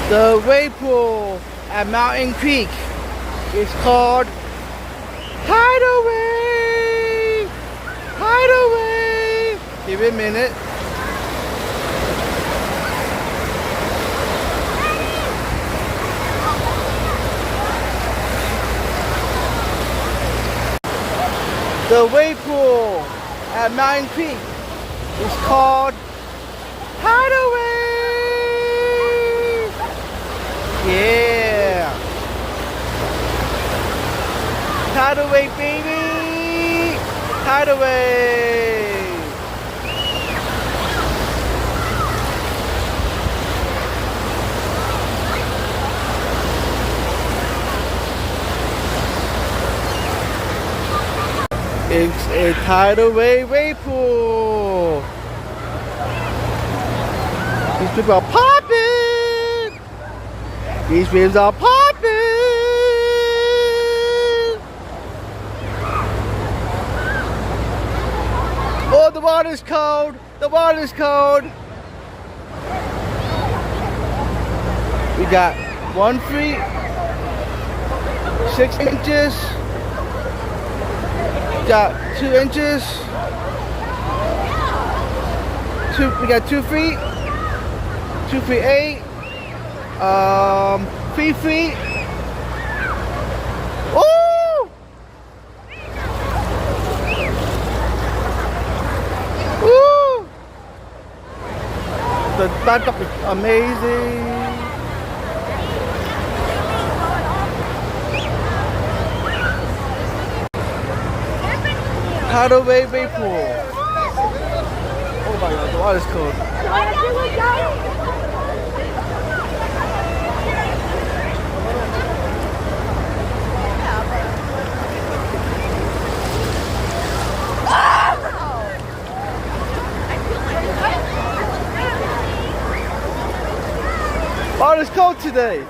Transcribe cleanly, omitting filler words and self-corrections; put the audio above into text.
The wave pool at Mountain Creek is called tidal wave. Tidal wave. Give it a minute. The wave pool at Mountain Creek is called tidal wave. Yeah. Tidal wave, baby. Tidal wave. It's a tidal wave pool. These people are popping. These waves are popping. Oh, the water's cold. The water's cold. We got 1 feet, 6 inches. Got 2 inches. We got 2 feet. 2 feet 8. 3 feet. Ooh! Ooh! The backup is amazing. Tidal wave pool. Oh my god, the water's cold. Water's cold today.